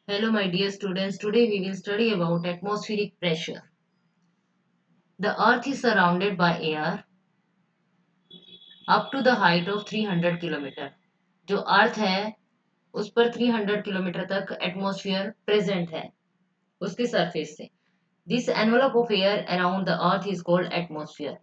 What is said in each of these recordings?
Hello, my dear students. Today we will study about atmospheric pressure. The Earth is surrounded by air up to the height of 300 kilometre. जो अर्थ है उस पर 300 kilometre तक atmosphere present है उसके surface से. This envelope of air around the earth is called atmosphere.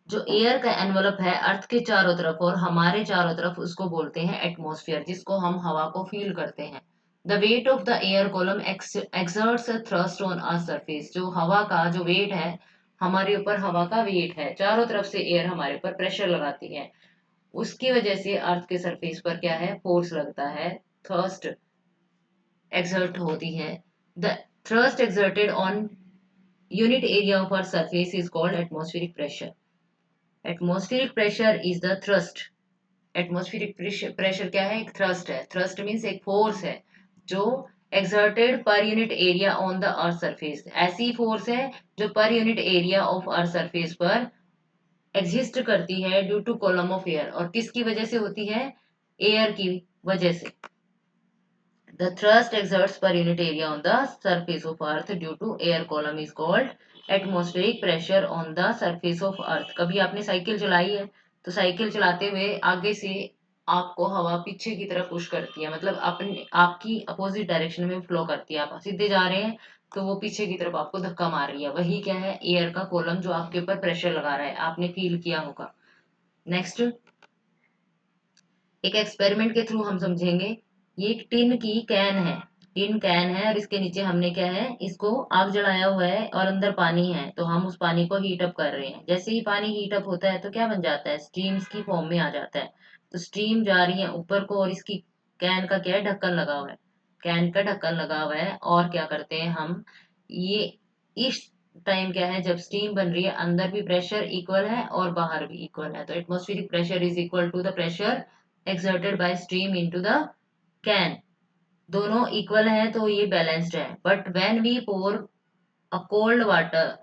जो air का एनवलप है अर्थ के चारों तरफ और हमारे चारों तरफ उसको बोलते हैं एटमॉस्फेयर, जिसको हम हवा को फील करते हैं. The wait of the air column exerts a thrust on earth surface. जो हवा का जो वेट है, हमारे ऊपर हवा का वेट है, चारों तरफ से एयर हमारे ऊपर प्रेशर लगाती है, उसकी वजह से अर्थ के सरफेस पर क्या है, फोर्स लगता है, थ्रस्ट एक्सर्ट होती है. The thrust exerted on unit area of earth surface is called atmospheric pressure. Atmospheric pressure is the thrust. Atmospheric pressure क्या है, एक थ्रस्ट है. थ्रस्ट मीन्स एक फोर्स है जो एक्सर्टेड पर unit area on the earth surface. ऐसी force है जो पर unit area of earth surface पर एग्जिस्ट करती है due to column of air. और किसकी वजह से होती है, एयर की वजह से. The thrust exerts per unit area on the surface of earth due to air column is called atmospheric pressure on the surface of earth. कभी आपने साइकिल चलाई है तो साइकिल चलाते हुए आगे से आपको हवा पीछे की तरफ पुश करती है, मतलब अपने आपकी अपोजिट डायरेक्शन में फ्लो करती है. आप सीधे जा रहे हैं तो वो पीछे की तरफ आपको धक्का मार रही है. वही क्या है, एयर का कॉलम जो आपके ऊपर प्रेशर लगा रहा है. आपने फील किया होगा. नेक्स्ट एक एक्सपेरिमेंट के थ्रू हम समझेंगे. ये एक टिन की कैन है. टिन कैन है और इसके नीचे हमने क्या है, इसको आग जलाया हुआ है और अंदर पानी है, तो हम उस पानी को हीट अप कर रहे हैं. जैसे ही पानी हीट अप होता है तो क्या बन जाता है, स्टीम्स की फॉर्म में आ जाता है. तो स्टीम जा रही है ऊपर को और इसकी कैन का क्या है, ढक्कन लगा हुआ है. कैन का ढक्कन लगा हुआ है और क्या करते हैं हम, ये इस टाइम क्या है, जब स्टीम बन रही है अंदर भी प्रेशर इक्वल है और बाहर भी इक्वल है. तो atmospheric pressure is equal to the pressure exerted by steam into the can. दोनों इक्वल हैं तो ये बैलेंस्ड है. But when we pour a cold water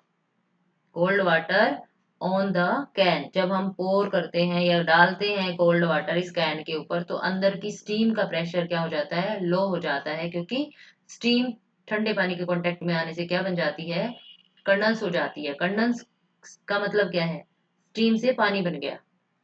on the can, जब हम पोर करते हैं या डालते हैं कोल्ड वाटर इस कैन के ऊपर, तो अंदर की स्टीम का प्रेशर क्या हो जाता है, लो हो जाता है. क्योंकि स्टीम ठंडे पानी के कांटेक्ट में आने से क्या बन जाती है, कंडेंस हो जाती है. कंडेंस का मतलब क्या है, स्टीम से पानी बन गया,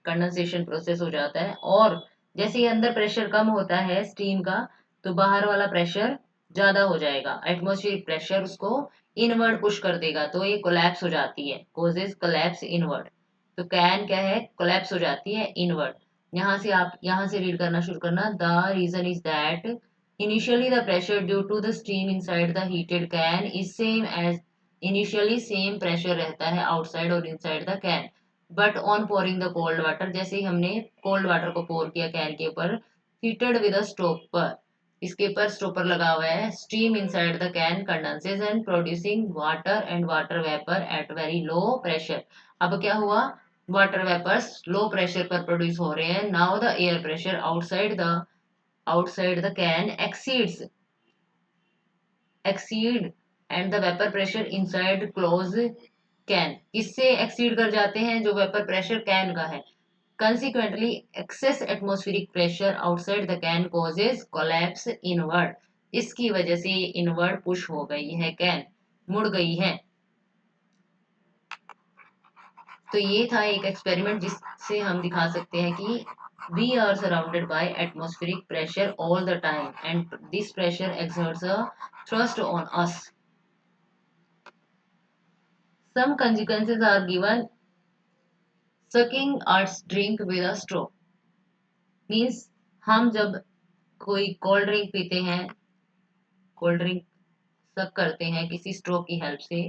कंडेंसेशन प्रोसेस हो जाता है. और जैसे ही अंदर प्रेशर कम होता है स्टीम का, तो बाहर वाला प्रेशर ज्यादा हो जाएगा. एटमॉस्फेरिक प्रेशर उसको इनवर्ड पुश कर देगा, तो ये कोलैप्स हो जाती है, कोजेस कोलैप्स इनवर्ड. तो कैन क्या है, कोलैप्स हो जाती है इनवर्ड. यहाँ से रीड करना शुरू करना. The reason is that initially the pressure due to the steam inside the heated can is same as, initially same pressure रहता है आउटसाइड और inside the can. But on pouring the cold water, जैसे ही हमने cold water को पोर किया can के ऊपर, हीटेड विद अ स्टोपर, इसके ऊपर स्टोपर लगा हुआ है, steam inside the can condenses and producing water and water vapour at very low pressure. अब क्या हुआ, वाटर वेपर्स लो प्रेशर पर प्रोड्यूस हो रहे हैं. Now the air pressure outside the can exceed and the vapour pressure inside close can. किससे exceed कर जाते हैं, जो वेपर प्रेशर कैन का है. Consequently, excess atmospheric pressure outside the can causes collapse inward. इसकी वजह से इनवर्ड पुश हो गई है, कैन मुड़ गई है. तो ये था एक एक्सपेरिमेंट जिससे हम दिखा सकते हैं कि we are surrounded by atmospheric pressure all the time and this pressure exerts a thrust on us. Some consequences are given. Sucking our drink with a straw means हम जब कोई कोल्ड ड्रिंक पीते हैं, कोल्ड ड्रिंक सक करते हैं किसी स्ट्रो की हेल्प से,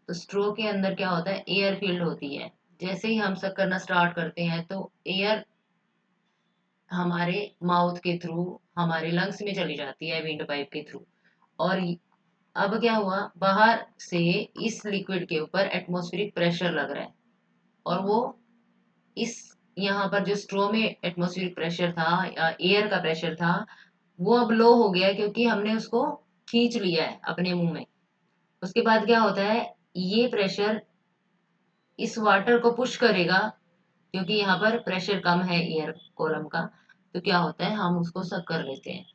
तो स्ट्रो के अंदर क्या होता है, एयर फील्ड होती है. जैसे ही हम सक करना स्टार्ट करते हैं तो एयर हमारे माउथ के थ्रू हमारे लंग्स में चली जाती है विंड पाइप के थ्रू. और अब क्या हुआ, बाहर से इस लिक्विड के ऊपर एटमॉस्फेरिक प्रेशर लग रहा है और वो इस यहाँ पर जो स्ट्रो में एटमॉस्फेरिक प्रेशर था या एयर का प्रेशर था, वो अब लो हो गया क्योंकि हमने उसको खींच लिया है अपने मुंह में. उसके बाद क्या होता है, ये प्रेशर इस वाटर को पुश करेगा क्योंकि यहाँ पर प्रेशर कम है एयर कॉलम का. तो क्या होता है, हम उसको सक कर लेते हैं.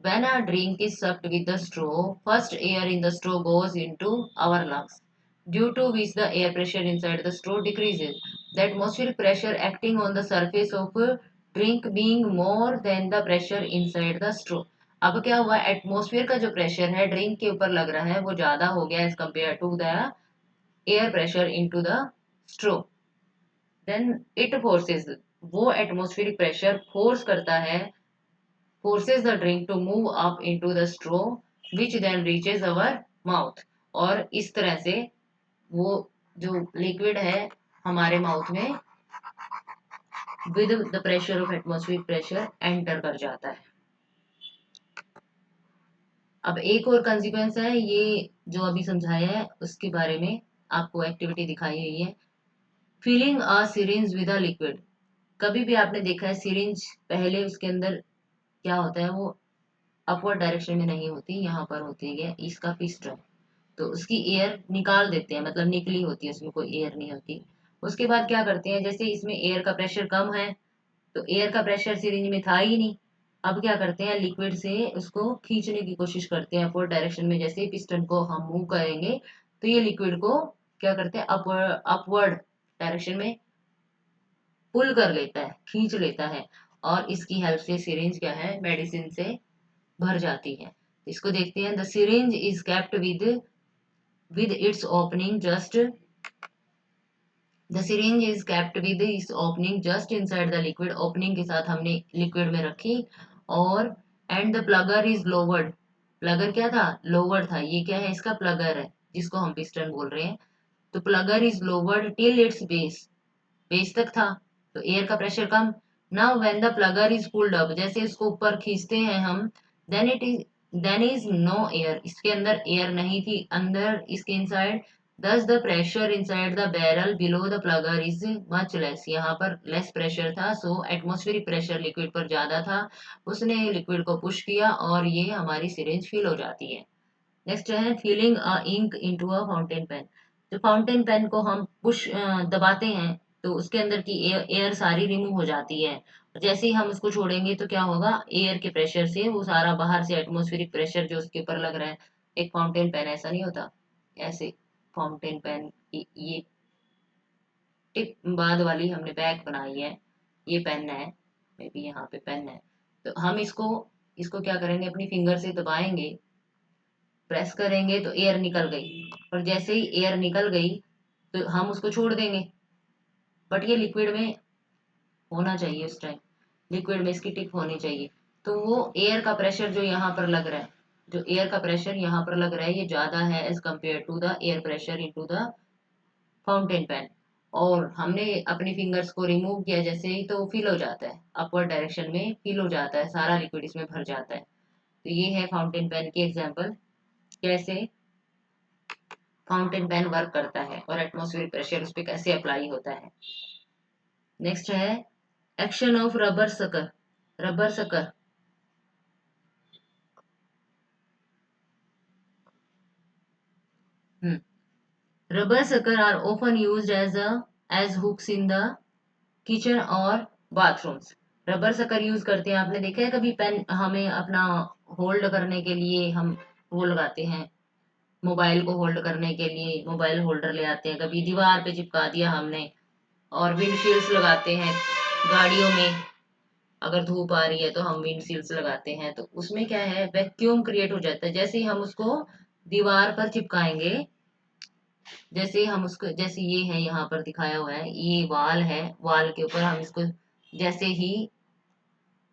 When a drink is sucked with the straw, first air in the straw goes into our lungs, due to which the air pressure inside the straw decreases. The atmospheric pressure acting on the surface of a drink being more than the pressure inside the straw. अब क्या हुआ, atmosphere का जो pressure है drink के ऊपर लग रहा है वो ज्यादा हो गया as compare to the air pressure into the straw. Then it forces, वो एटमोस्फेरिक प्रेशर फोर्स करता है, forces the drink to move up into the straw which then reaches our mouth. और इस तरह से वो जो लिक्विड है हमारे माउथ में with the pressure of atmospheric pressure enter कर जाता है. अब एक और कंसिक्वेंस है, ये जो अभी समझाया है उसके बारे में आपको एक्टिविटी दिखाई गई है. Filling a syringe with a liquid. कभी भी आपने देखा है सिरिंज पहले उसके अंदर क्या होता है, वो अपवर्ड डायरेक्शन में नहीं होती, यहाँ पर होती है इसका पिस्टन, तो उसकी एयर निकाल देते हैं, मतलब निकली होती है, उसमें कोई एयर नहीं होती. उसके बाद क्या करते हैं, जैसे इसमें एयर का प्रेशर कम है तो एयर का प्रेशर सिरिंज में था ही नहीं, अब क्या करते हैं लिक्विड से उसको खींचने की कोशिश करते हैं अपवर्ड डायरेक्शन में. जैसे पिस्टन को हम मूव करेंगे तो ये लिक्विड को क्या करते हैं अपवर्ड डायरेक्शन में पुल कर लेता है, खींच लेता है, और इसकी हेल्प से सिरिंज क्या है मेडिसिन से भर जाती है. इसको देखते हैं. The syringe is kept with its opening just the syringe is kept with its opening just inside the liquid. opening के साथ हमने लिक्विड में रखी, और and the plugger is lowered. Plugger क्या था, लोअर था. ये क्या है, इसका प्लगर है जिसको हम पिस्टन बोल रहे हैं. तो plugger is lowered till it's base, base तक था तो एयर का pressure come. Now when the plugger is pulled up, जैसे इसको ऊपर खींचते हैं हम, देन इज नो एयर, इसके अंदर एयर नहीं थी अंदर इसके इनसाइड. दस the pressure inside the barrel below the plugger is much less, यहाँ पर लेस प्रेशर था, सो एटमॉस्फेरिक प्रेशर लिक्विड पर ज्यादा था, उसने लिक्विड को पुश किया और ये हमारी सिरिंज फिल हो जाती है. नेक्स्ट है filling a ink into a fountain pen. जो फाउंटेन पेन को हम पुश दबाते हैं तो उसके अंदर की एयर सारी रिमूव हो जाती है. जैसे ही हम उसको छोड़ेंगे तो क्या होगा, एयर के प्रेशर से वो सारा बाहर से एटमॉस्फेरिक प्रेशर जो उसके ऊपर लग रहा है. एक फाउंटेन पेन ऐसा नहीं होता, ऐसे फाउंटेन पेन की ये टिप बाद वाली हमने बैक बनाई है, ये पेन है, मे बी यहाँ पे पेन है. तो हम इसको इसको क्या करेंगे, अपनी फिंगर से दबाएंगे, प्रेस करेंगे तो एयर निकल गई, और जैसे ही एयर निकल गई तो हम उसको छोड़ देंगे. बट ये लिक्विड में होना चाहिए, उस टाइम लिक्विड में इसकी टिप होनी चाहिए. तो वो एयर का प्रेशर जो यहाँ पर लग रहा है, जो एयर का प्रेशर यहाँ पर लग रहा है ये ज्यादा है as compare to the air pressure into the fountain pen. और हमने अपनी फिंगर्स को रिमूव किया जैसे ही तो फिल हो जाता है, अपवर्ड डायरेक्शन में फिल हो जाता है, सारा लिक्विड इसमें भर जाता है. तो ये है फाउंटेन पेन की एग्जाम्पल, कैसे फाउंटेन पेन वर्क करता है और एटमॉस्फेरिक प्रेशर उस पर कैसे अप्लाई होता है. नेक्स्ट है action of rubber sucker. Rubber sucker, rubber sucker are often used as hooks in the kitchen और bathrooms. रबर सकर यूज करते हैं, आपने देखा है कभी पेन हमें अपना होल्ड करने के लिए हम वो लगाते हैं, मोबाइल को होल्ड करने के लिए मोबाइल होल्डर ले आते हैं, कभी दीवार पे चिपका दिया हमने. और विंडशील्ड्स लगाते हैं गाड़ियों में, अगर धूप आ रही है तो हम विंडशील्ड्स लगाते हैं, तो उसमें क्या है वैक्यूम क्रिएट हो जाता है. जैसे ही हम उसको दीवार पर चिपकाएंगे, जैसे ही हम उसको, जैसे ये है यहाँ पर दिखाया हुआ है, ये वाल है, वाल के ऊपर हम इसको जैसे ही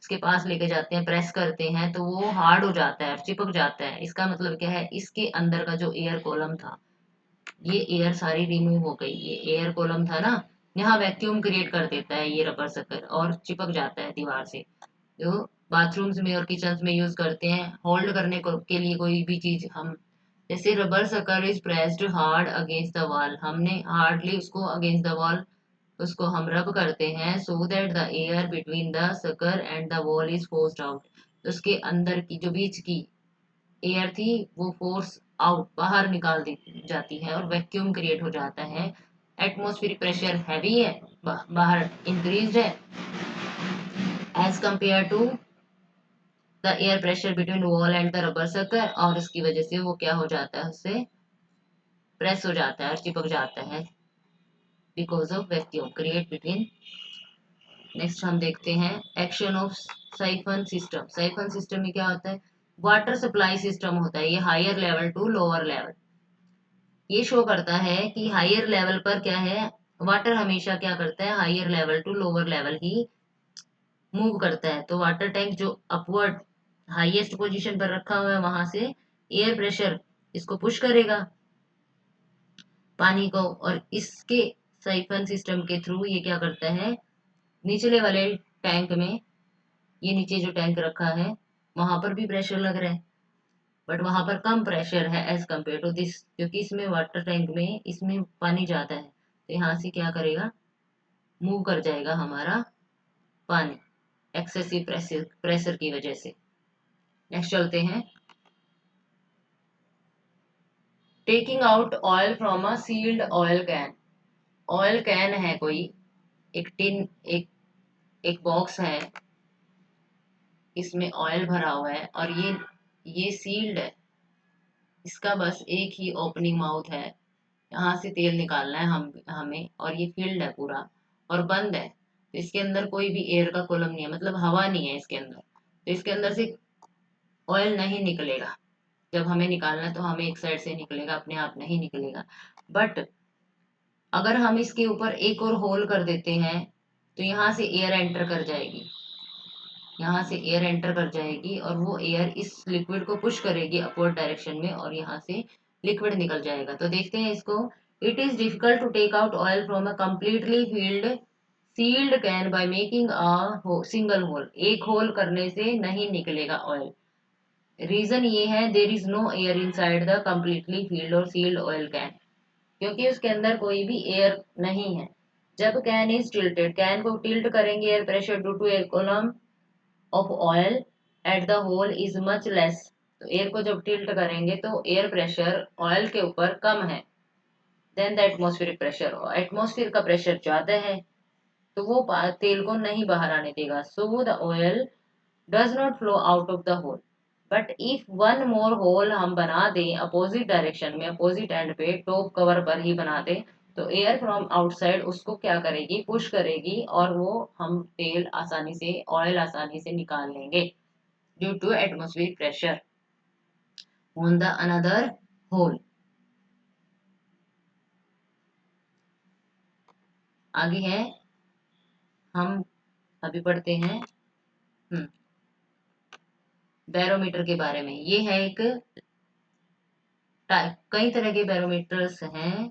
इसके पास लेके जाते हैं, प्रेस करते हैं तो वो हार्ड हो जाता है और चिपक जाता है. इसका मतलब क्या है, इसके अंदर का जो एयर कॉलम था ये एयर सारी रिमूव हो गई. ये एयर कॉलम था ना, यहाँ वैक्यूम क्रिएट कर देता है ये रबर सकर और चिपक जाता है दीवार से. जो बाथरूम्स में और किचन में यूज करते हैं होल्ड करने को के लिए कोई भी चीज हम, जैसे rubber sucker is pressed hard against the wall, हमने हार्डली उसको अगेंस्ट द वॉल उसको हम रब करते हैं, so that the air between the sucker and the wall is forced out. उसके अंदर की जो बीच की एयर थी वो फोर्स आउट बाहर निकाल दी जाती है और वैक्यूम क्रिएट हो जाता है. एटमॉस्फेरिक प्रेशर हैवी है, बाहर इंक्रीज है as compare to the air pressure between wall and the rubber circle, और इसकी वजह से वो क्या हो जाता है, उससे प्रेस हो जाता है और चिपक जाता है, because of vacuum create between. Next हम देखते हैं action of siphon system. Siphon system में क्या होता है, वाटर सप्लाई सिस्टम होता है, ये higher level to lower level. ये शो करता है कि हायर लेवल पर क्या है, वाटर हमेशा क्या करता है, higher level to lower level ही मूव करता है। तो वाटर टैंक जो अपवर्ड हाईएस्ट पोजीशन पर रखा हुआ है, वहां से एयर प्रेशर इसको पुश करेगा पानी को, और इसके साइफन सिस्टम के थ्रू ये क्या करता है, निचले वाले टैंक में, ये नीचे जो टैंक रखा है वहां पर भी प्रेशर लग रहा है, बट वहां पर कम प्रेशर है एज कम्पेयर टू दिस, क्योंकि इसमें वाटर टैंक में इसमें पानी जाता है, तो यहाँ से क्या करेगा, मूव कर जाएगा हमारा पानी एक्सेसिव प्रेशर प्रेशर की वजह से। नेक्स्ट चलते हैं, taking out oil from a sealed oil can. Oil can है कोई, एक टिन, एक एक बॉक्स है, इसमें ऑयल भरा हुआ है और ये सील्ड है, इसका बस एक ही ओपनिंग माउथ है, यहाँ से तेल निकालना है हमें, और ये फील्ड है पूरा और बंद है, तो इसके अंदर कोई भी एयर का कॉलम नहीं है, मतलब हवा नहीं है इसके अंदर, तो इसके अंदर से ऑयल नहीं निकलेगा। जब हमें निकालना है तो हमें एक साइड से निकलेगा, अपने आप नहीं निकलेगा। बट अगर हम इसके ऊपर एक और होल कर देते हैं तो यहाँ से एयर एंटर कर जाएगी, यहाँ से एयर एंटर कर जाएगी और वो एयर इस लिक्विड को पुश करेगी अपवर्ड डायरेक्शन में, और यहाँ से लिक्विड निकल जाएगा। तो देखते हैं इसको, it is difficult to take out oil from a completely filled sealed can by making a single hole. एक होल करने से नहीं निकलेगा ऑयल। रीजन ये है, there is no air inside the completely filled और सील्ड ऑयल कैन, क्योंकि उसके अंदर कोई भी एयर नहीं है। जब कैन इज टिल्टेड, कैन को टिल्ट करेंगे, air pressure due to air column of oil at the whole is much less. तो एयर को जब टिल्ट करेंगे तो एयर प्रेशर ऑयल के ऊपर कम है then the atmospheric pressure, atmosphere का प्रेशर ज्यादा है, तो वो तेल को नहीं बाहर आने देगा। So the oil does not flow out of the hole. But if one more hole हम बना दें अपोजिट डायरेक्शन में, अपोजिट एंड पे टॉप कवर पर ही बना दें, तो एयर फ्रॉम आउटसाइड उसको क्या करेगी, पुश करेगी, और वो हम तेल आसानी से, ऑयल आसानी से निकाल लेंगे due to atmospheric pressure on the another hole. आगे है, हम अभी पढ़ते हैं बैरोमीटर के बारे में। ये है एक, कई तरह के बैरोमीटर्स हैं,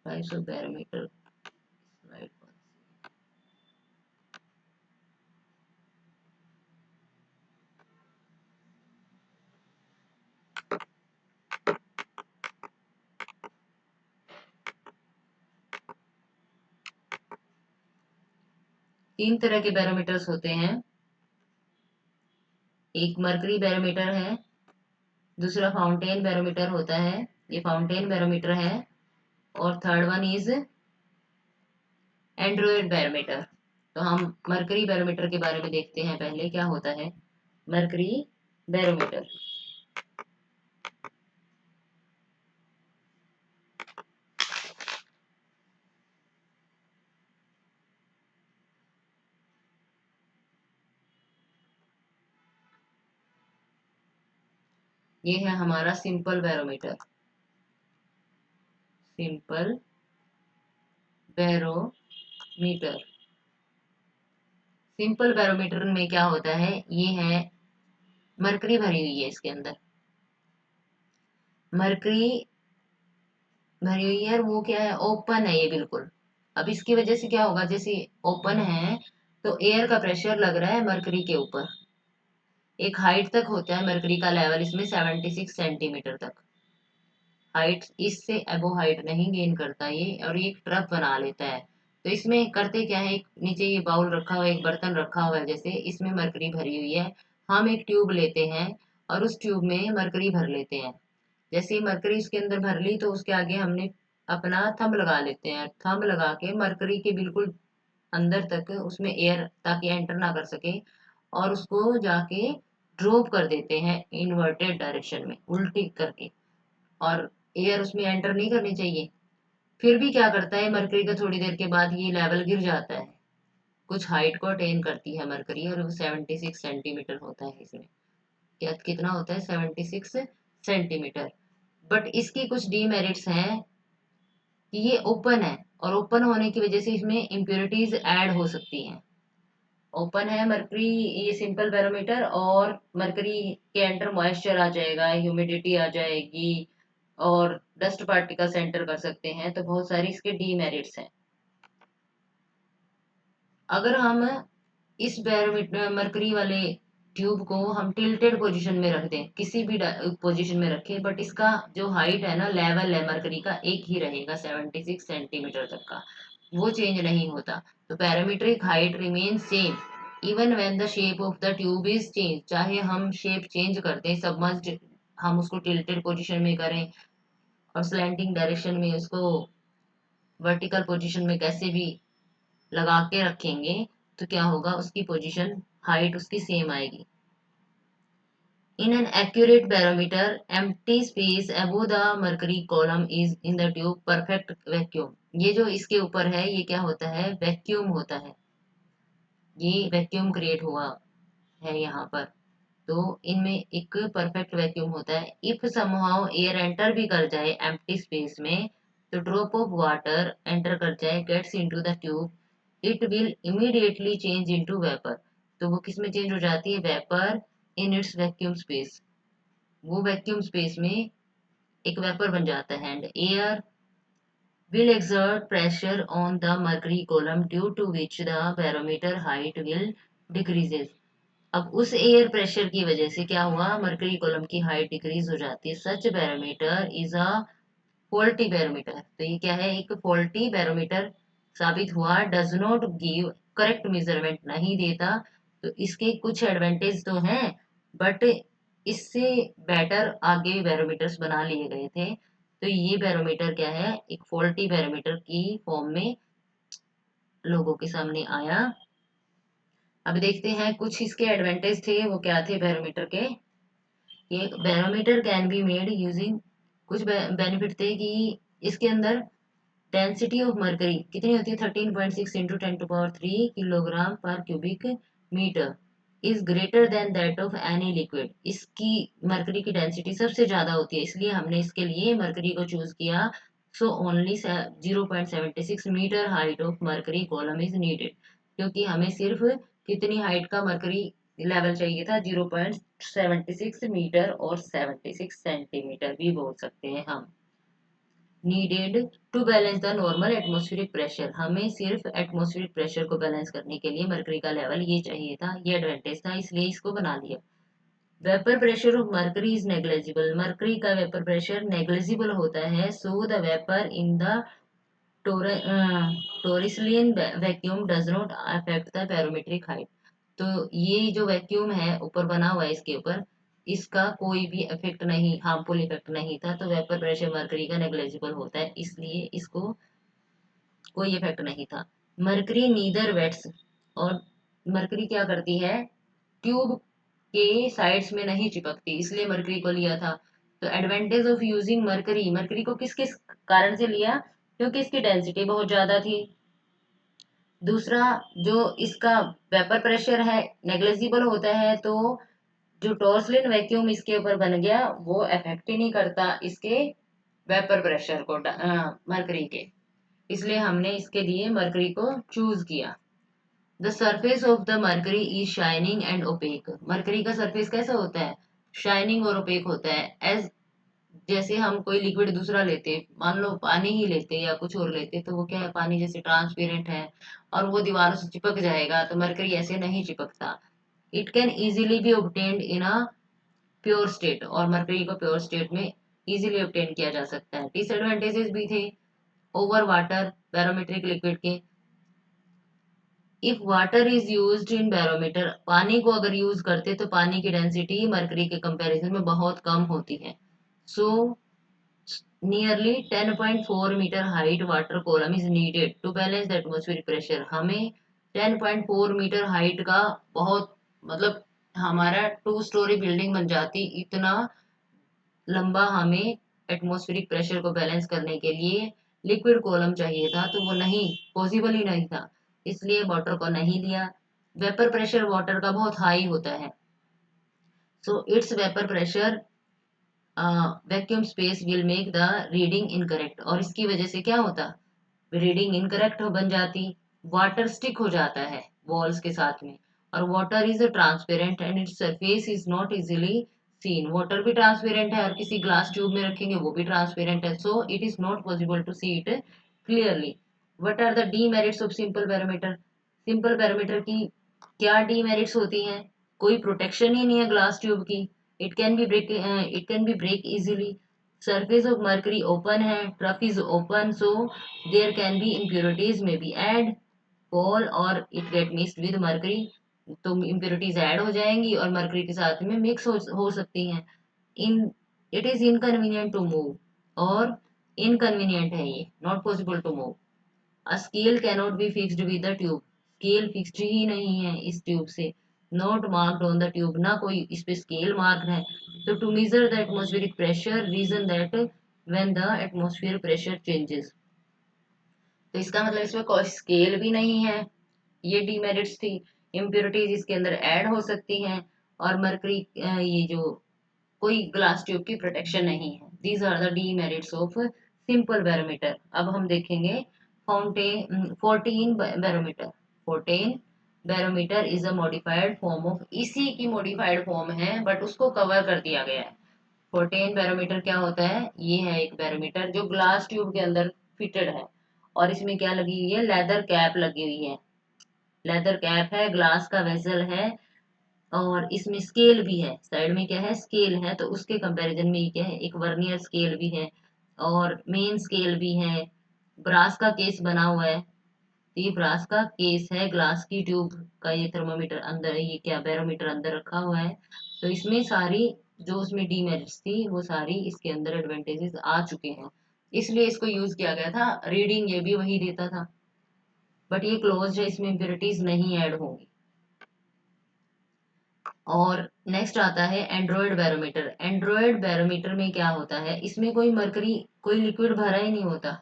टाइप्स ऑफ बैरोमीटर। तीन तरह के बैरोमीटर्स होते हैं, एक मरकरी बैरोमीटर है, दूसरा फाउंटेन बैरोमीटर होता है, ये फाउंटेन बैरोमीटर है, और third one is Android barometer. तो हम मरकरी बैरोमीटर के बारे में देखते हैं, पहले क्या होता है मरकरी बैरोमीटर। ये है हमारा simple barometer, simple barometer. Simple barometer में क्या होता है, ये है मरकरी भरी हुई है इसके अंदर, मरकरी भरी हुई है, और वो क्या है, ओपन है ये बिल्कुल। अब इसकी वजह से क्या होगा, जैसे ओपन है तो एयर का प्रेशर लग रहा है मरकरी के ऊपर, एक हाइट तक होता है मरकरी का लेवल इसमें 76 सेंटीमीटर तक, हाइट इससे अबो हाइट नहीं गेन करता ये, और ये एक ट्रफ बना लेता है। तो इसमें करते क्या है, एक नीचे ये बाउल रखा हुआ है, एक बर्तन रखा हुआ है, जैसे इसमें मरकरी भरी हुई है, हम एक ट्यूब लेते हैं और उस ट्यूब में मरकरी भर लेते हैं। जैसे ही मरकरी उसके अंदर भर ली तो उसके आगे हमने अपना थंब लगा लेते हैं, थंब लगा के मरकरी के बिल्कुल अंदर तक उसमें एयर ताकि एंटर ना कर सके, और उसको जाके ड्रॉप कर देते हैं इन्वर्टेड डायरेक्शन में, उल्टी करके, और एयर उसमें एंटर नहीं करनी चाहिए। फिर भी क्या करता है मरकरी का, थोड़ी देर के बाद ये लेवल गिर जाता है, कुछ हाइट को अटेन करती है मरकरी, और वो 76 सेंटीमीटर होता है इसमें। क्या कितना होता है? 76 सेंटीमीटर। बट इसकी कुछ डीमेरिट्स हैं कि ये ओपन है, और ओपन होने की वजह से इसमें इम्प्योरिटीज ऐड हो सकती हैं। ओपन है मरकरी, ये सिंपल बैरोमीटर, और मरकरी के अंदर मॉइस्चर आ जाएगा, ह्यूमिडिटी आ जाएगी, और डस्ट पार्टिकल्स एंटर कर सकते हैं, तो बहुत सारी इसके डीमेरिट्स हैं। अगर हम इस बैरोमीटर मरकरी वाले ट्यूब को हम टिल्टेड पोजीशन में रख दें, किसी भी पोजीशन में रखें, बट इसका जो हाइट है ना, लेवल है मरकरी का एक ही रहेगा 76 सेंटीमीटर तक का, वो चेंज नहीं होता। तो parametric height remain same even when the shape of the tube is change. चाहे हम शेप चेंज कर दें, सबमर्ज्ड, हम उसको टिल्टेड पोजीशन में करें और स्लैंटिंग डायरेक्शन में उसको वर्टिकल पोजीशन में कैसे भी लगा के रखेंगे, तो क्या होगा, उसकी पोजीशन हाइट उसकी सेम आएगी। In an accurate barometer empty space above the mercury column is in the tube perfect vacuum. ये जो इसके ऊपर है ये क्या होता है? वैक्यूम होता है, ये वैक्यूम क्रिएट हुआ है यहाँ पर। तो इनमें एक परफेक्ट वैक्यूम होता है। इफ समहाउ एयर एंटर भी कर जाए एम्प्टी स्पेस में, तो ड्रॉप ऑफ वाटर एंटर कर जाए, gets into the tube, it will immediately change into vapour. तो वो किस में चेंज हो जाती है? Vapour in its vacuum space. वो वैक्यूम स्पेस में एक वेपर बन जाता है। And air will exert pressure on the mercury column, due to which the barometer height will decreases। अब उस एयर प्रेशर की वजह से क्या हुआ, मरकरी कॉलम की हाइट डिक्रीज हो जाती है। Such barometer is a faulty barometer. तो ये क्या है? एक फॉल्टी बैरोमीटर साबित हुआ। Does not give correct measurement, नहीं देता। तो इसके कुछ एडवांटेज तो हैं, बट इससे बेटर आगे बैरोमीटर्स बना लिए गए थे। तो ये बैरोमीटर क्या है? एक फॉल्टी बैरोमीटर की फॉर्म में लोगों के सामने आया। अब देखते हैं कुछ इसके एडवांटेज थे, वो क्या थे बैरोमीटर के। एक barometer can be made using, कुछ बेनिफिट थे कि इसके अंदर डेंसिटी ऑफ मरकरी कितनी होती है? 13.6 into 10 to 3 kilogram per cubic metre is greater than that of any liquid. इसकी मरकरी की डेंसिटी सबसे ज्यादा होती है, इसलिए हमने इसके लिए मरकरी को चूज किया। So only 0.76 metre height of mercury column is needed, क्योंकि हमें सिर्फ कितनी हाइट का मरकरी लेवल चाहिए था? 0.76 मीटर, और 76 सेंटीमीटर भी बोल सकते हैं हम। Needed to balance the normal atmospheric pressure, हमें सिर्फ एटमॉस्फेरिक प्रेशर को बैलेंस करने के लिए मरकरी का लेवल ये चाहिए था, ये एडवांटेज था, इसलिए इसको बना लिया। Vapour pressure of mercury is negligible, mercury का वेपर प्रेशर नेग्लेजिबल होता है। So the vapour in the Torricellian vacuum does not affect the barometric height. तो ये जो वैक्यूम है ऊपर बना हुआ है इसके ऊपर, इसका कोई भी इफेक्ट नहीं, हार्मफुल इफेक्ट नहीं था। तो वेपर प्रेशर मरकरी का नेग्लेजिबल होता है, इसलिए इसको कोई इफेक्ट नहीं था। मरकरी नीदर वेट्स, और मरकरी क्या करती है? ट्यूब के साइड्स में नहीं चिपकती, इसलिए मरकरी को लिया था। तो advantage of using mercury, mercury को किस किस कारण से लिया? क्योंकि इसकी डेंसिटी बहुत ज्यादा थी। दूसरा, जो इसका वेपर प्रेशर है नेग्लेजिबल होता है, तो जो टॉर्सलिन वैक्यूम इसके ऊपर बन गया वो अफेक्ट ही नहीं करता इसके वेपर प्रेशर को, मरकरी के। इसलिए हमने इसके लिए मरकरी को चूज किया। The surface of the mercury is shining and opaque. Mercury का सरफेस कैसा होता है? शाइनिंग और ओपेक होता है। एज जैसे हम कोई लिक्विड दूसरा लेते, मान लो पानी ही लेते या कुछ और लेते, तो वो क्या है? पानी जैसे ट्रांसपेरेंट है और वो दीवारों से चिपक जाएगा, तो मरकरी ऐसे नहीं चिपकता। It can easily be obtained in a pure state, और मरकरी को प्योर स्टेट में इजीली ऑब्टेन किया जा सकता है। डिसएडवांटेजेस भी थे ओवर वाटर बैरोमेट्रिक लिक्विड के। If water is used in barometer, पानी को अगर यूज करते तो पानी की डेंसिटी मरकरी के कंपैरिजन में बहुत कम होती है। So nearly 10.4 metre height water column is needed to balance the atmospheric pressure. हमें 10.4 मीटर हाइट का बहुत मतलब हमारा 2 स्टोरी बिल्डिंग बन जाती, इतना लंबा हमें एटमॉस्फेरिक प्रेशर को बैलेंस करने के लिए लिक्विड कॉलम चाहिए था, तो वो नहीं पॉसिबल ही नहीं था, इसलिए वाटर को नहीं लिया। वेपर प्रेशर वाटर का बहुत हाई होता है, so it's vapour pressure vacuum space will make the reading incorrect, और इसकी वजह से क्या होता, रीडिंग इनकरेक्ट बन जाती, वाटर स्टिक हो जाता है वॉल्स के साथ में, और water is transparent and its surface is not easily seen. Water भी ट्रांसपेरेंट है, और किसी ग्लास ट्यूब में रखेंगे वो भी ट्रांसपेरेंट है, so it is not possible to see it clearly. What are the demerits of simple barometer? Simple barometer की क्या डीमेरिट्स होती हैं? कोई प्रोटेक्शन ही नहीं है ग्लास ट्यूब की, it can be break easily, surface of mercury open है, trough is open, so there can be impurities may be add fall or it get mixed with mercury, तो impurities add हो जाएंगी और mercury के साथ में mix हो सकती हैं। In it is inconvenient to move, और इनकन्वीनियंट है ये, not possible to move. A scale cannot be fixed with the tube, scale fixed ही नहीं है इस ट्यूब से, not marked on the tube, ना कोई इस पे स्केल मार्क है। तो to measure the atmospheric pressure, reason that when the atmosphere pressure changes, तो इसका मतलब इसमें कोई स्केल भी नहीं है, ये डीमेरिट्स थी। इम्प्योरिटीज इसके अंदर ऐड हो सकती हैं, और मरकरी ये जो कोई ग्लास ट्यूब की प्रोटेक्शन नहीं है। These are the demerits of simple barometer. अब हम देखेंगे fountain 14 barometer. 14 barometer is a modified form of, इसी की मॉडिफाइड फॉर्म है बट उसको कवर कर दिया गया है। 14 बैरोमीटर क्या होता है? ये है एक बैरोमीटर जो ग्लास ट्यूब के अंदर फिटेड है, और इसमें क्या लगी हुई है? लेदर कैप लगी हुई है, लेदर कैप है, ग्लास का वेसल है, और इसमें स्केल भी है, साइड में क्या है? स्केल है, तो उसके कंपैरिजन में ये क्या है? एक वर्नियर स्केल भी है, और मेन स्केल भी है, ब्रास का केस बना हुआ है, तो ये ब्रास का केस है, ग्लास की ट्यूब का ये थर्मामीटर अंदर, ये क्या बैरोमीटर अंदर रखा हुआ है। तो इसमें सारी जो उसमें डीमेरिट्स थी वो सारी इसके अंदर एडवांटेजेस आ चुके हैं, इसलिए इसको यूज किया गया था। रीडिंग ये भी वही देता था, बट ये क्लोज है, इसमें इम्प्योरिटीज नहीं ऐड होंगी। और नेक्स्ट आता है एंड्रॉयड बैरोमीटर। एंड्रॉयड बैरोमीटर में क्या होता है? इसमें कोई मरकरी, कोई लिक्विड भरा ही नहीं होता,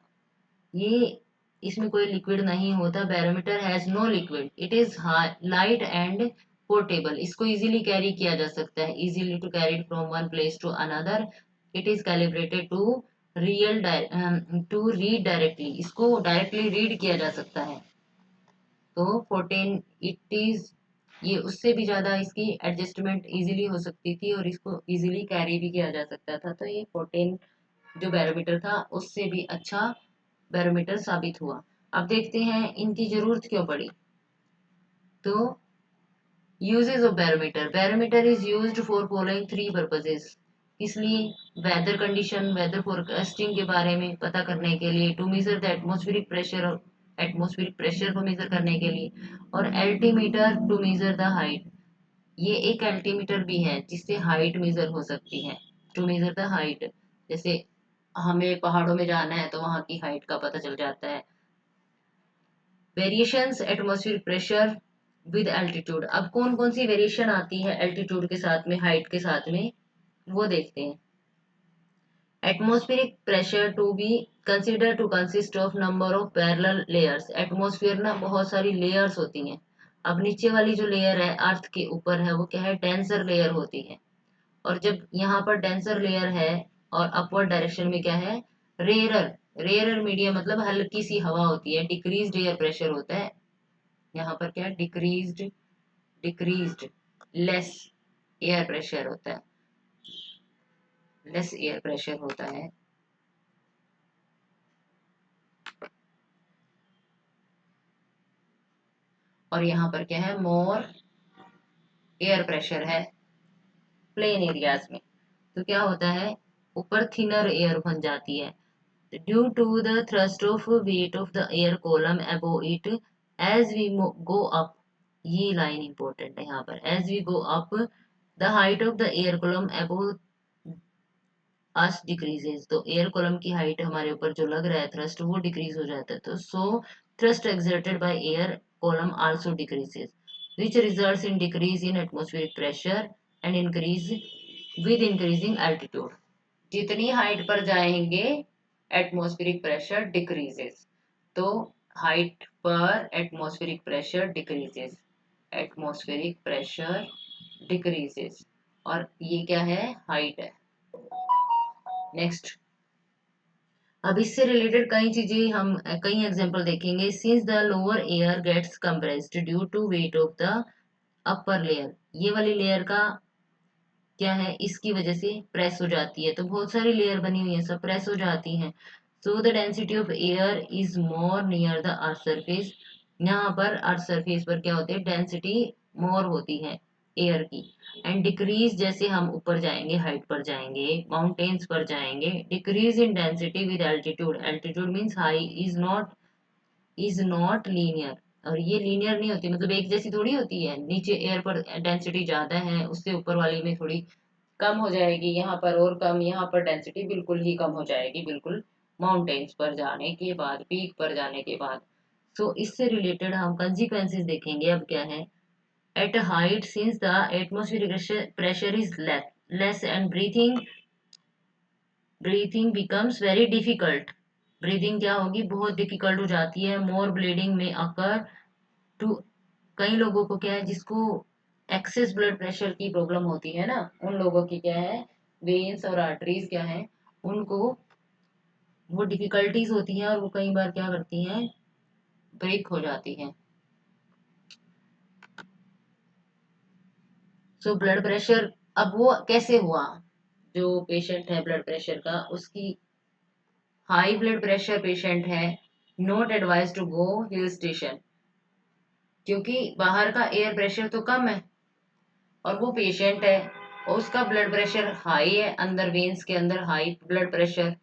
ये इसमें कोई लिक्विड नहीं होता। Barometer has no liquid, it is light and portable, इसको इजीली कैरी किया जा सकता है, easily to carry from one place to another. It is calibrated to real to read directly, इसको डायरेक्टली रीड किया जा सकता है। तो 14 इट इज, ये उससे भी ज्यादा इसकी एडजस्टमेंट इजीली हो सकती थी, और इसको इजीली कैरी भी किया जा सकता था, तो ये 14 जो बैरोमीटर था उससे भी अच्छा बैरोमीटर साबित हुआ। अब देखते हैं इनकी जरूरत क्यों पड़ी। तो uses of barometer, barometer is used for following 3 purposes. इसलिए वेदर कंडीशन, वेदर फोरकास्टिंग के बारे में पता करने के लिए, to measure the atmospheric pressure, atmospheric pressure को मेजर करने के लिए, और altimeter to measure the height, ये एक एल्टीमीटर भी है जिससे हाइट मेजर हो सकती है, टू मेजर द हाइट, जैसे हमें पहाड़ों में जाना है तो वहां की हाइट का पता चल जाता है। Variations atmospheric pressure with altitude, अब कौन कौन सी वेरिएशन आती है एल्टीट्यूड के साथ में, हाइट के साथ में, वो देखते हैं। Atmospheric pressure to be consider to consist of number of parallel layers, atmosphere ना बहुत सारी लेयर्स होती हैं। अब नीचे वाली जो लेयर है अर्थ के ऊपर है वो क्या है? डेंसर लेयर होती है, और जब यहाँ पर डेंसर लेयर है और अपवर्ड डायरेक्शन में क्या है? रेयरर, रेयरर मीडियम मतलब हल्की सी हवा होती है, डिक्रीज्ड एयर प्रेशर होता है। यहाँ पर क्या है? Decreased, decreased, less air pressure होता है, लेस एयर प्रेशर होता है। और यहाँ पर क्या है? मोर एयर प्रेशर है प्लेन एरियाज में। तो क्या होता है? ऊपर थिनर एयर बन जाती है, due to the thrust of weight of the air column above it as we go up, ये लाइन इंपॉर्टेंट है यहाँ पर, as we go up the height of the air column above us decreases, तो air column की height हमारे ऊपर जो लग रहा है थ्रस्ट वो डिक्रीज हो जाता है, तो सो thrust exerted by air column also decreases, which results in decrease in atmospheric pressure and increase with increasing altitude. जितनी हाइट पर जाएंगे एटमॉस्फेरिक प्रेशर डिक्रीजेस, तो हाइट पर atmospheric pressure decreases, atmospheric pressure decreases, और ये क्या है, हाइट है। नेक्स्ट, अब इससे रिलेटेड कई चीजें हम कई एग्जांपल देखेंगे। Since the lower air gets compressed due to weight of the upper layer, ये वाली लेयर का क्या है, इसकी वजह से प्रेस हो जाती है, तो बहुत सारी लेयर बनी हुई है, सब प्रेस हो जाती हैं। So the density of air is more near the earth surface, यहाँ पर अर्थ सरफेस पर क्या होती है, डेंसिटी मोर होती है एयर की। एंड डिक्रीज, जैसे हम ऊपर जाएंगे, हाइट पर जाएंगे, माउंटेन्स पर जाएंगे, decrease in density with altitude, altitude means high, is not linear, और ये लीनियर नहीं होती, मतलब एक जैसी थोड़ी होती है। नीचे एयर पर डेंसिटी ज्यादा है, उससे ऊपर वाली में थोड़ी कम हो जाएगी, यहाँ पर और कम, यहाँ पर डेंसिटी बिल्कुल ही कम हो जाएगी, बिल्कुल माउंटेन्स पर जाने के बाद, पीक पर जाने के बाद। सो इससे रिलेटेड हम कंसिक्वेंसेस देखेंगे। अब क्या है, at height since the atmospheric pressure is less and breathing becomes very difficult, breathing क्या होगी, बहुत डिफिकल्ट हो जाती है। मोर ब्लीडिंग में अकर टू, कई लोगों को क्या है, जिसको एक्सेस ब्लड प्रेशर की प्रॉब्लम होती है ना, उन लोगों की क्या है, वेन्स और आर्टरीज क्या है, उनको वो डिफिकल्टीज होती हैं, और वो कई बार क्या करती हैं, ब्रेक हो जाती हैं। सो ब्लड प्रेशर, अब वो कैसे हुआ, जो पेशेंट है ब्लड प्रेशर का, उसकी हाई ब्लड प्रेशर पेशेंट है, not advise to go hill station, क्योंकि बाहर का एयर प्रेशर तो कम है, और वो पेशेंट है और उसका ब्लड प्रेशर हाई है, अंदर वेन्स के अंदर हाई ब्लड प्रेशर,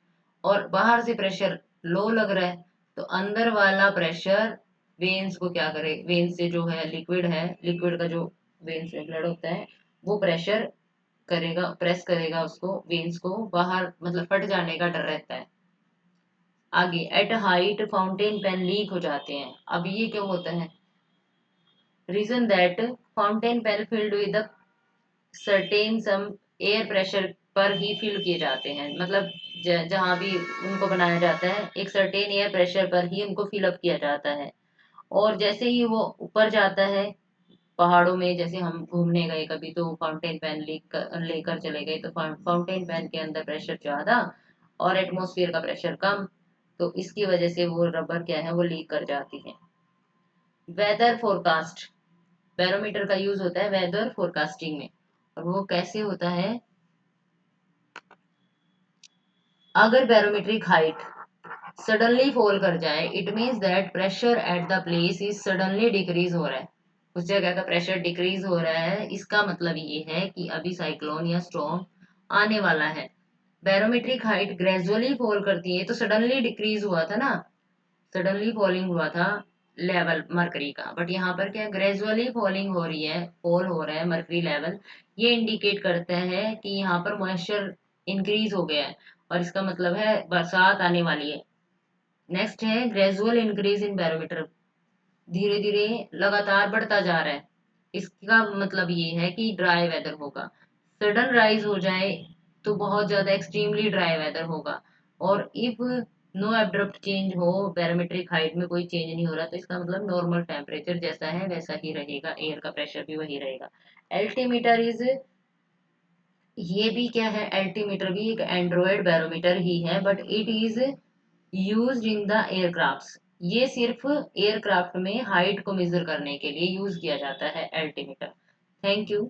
और बाहर से प्रेशर लो लग रहा है, तो अंदर वाला प्रेशर वेन्स को क्या करे, वेन्स से जो है लिक्विड है, लिक्विड का जो वेन्स में ब्लड होता है, वो प्रेशर करेगा, प्रेस करेगा उसको, वेन्स को बाहर, मतलब फट जाने का डर रहता है। आगे, at height fountain pen leak हो जाते हैं। अब ये क्यों होता है, reason that fountain pen filled with certain some air pressure पर ही फिल किए जाते हैं, मतलब जहाँ भी उनको बनाया जाता है, एक सर्टेन एयर प्रेशर पर ही उनको फिलअप किया जाता है। और जैसे ही वो ऊपर जाता है, पहाड़ों में जैसे हम घूमने गए कभी, तो फाउंटेन पेन लेकर चले गए, तो फाउंटेन पेन के अंदर प्रेशर ज्यादा और एटमॉस्फेयर का प्रेशर कम, तो इसकी वजह से वो रबर क्या है, वो लीक कर जाती है। वेदर फोरकास्ट, बैरोमीटर का यूज होता है वेदर फोरकास्टिंग में, और वो कैसे होता है, अगर बैरोमेट्रिक हाइट सडनली फॉल कर जाए, it means that pressure at the place is suddenly decrease हो रहा है, उस जगह का प्रेशर डिक्रीज हो रहा है, इसका मतलब ये है कि अभी साइक्लोन या स्टॉर्म आने वाला है। बैरोमेट्रिक हाइट ग्रेजुअली फॉल करती है, तो सडनली डिक्रीज हुआ था ना, सडनली फॉलिंग हुआ था लेवल मरकरी का, बट यहाँ पर क्या ग्रेजुअली फॉलिंग हो रही है, फॉल हो रहा है मरकरी लेवल, ये इंडिकेट करता है कि यहाँ पर मॉइस्चर इंक्रीज हो गया है, और इसका मतलब है बरसात आने वाली है। नेक्स्ट है ग्रेजुअल इंक्रीज इन बैरोमीटर, धीरे धीरे लगातार बढ़ता जा रहा है, इसका मतलब ये है कि ड्राई वेदर होगा। सडन राइज हो जाए तो बहुत ज्यादा एक्सट्रीमली ड्राई वेदर होगा, और इफ नो एब्रप्ट चेंज हो, बैरोमेट्रिक हाइट में कोई चेंज नहीं हो रहा, तो इसका मतलब नॉर्मल टेम्परेचर जैसा है वैसा ही रहेगा, एयर का प्रेशर भी वही रहेगा। एल्टीमीटर इज, ये भी क्या है, एल्टीमीटर भी एक एंड्रॉयड बैरोमीटर ही है, but it is used in the aircrafts, ये सिर्फ एयरक्राफ्ट में हाइट को मेजर करने के लिए यूज किया जाता है एल्टीमीटर। Thank you.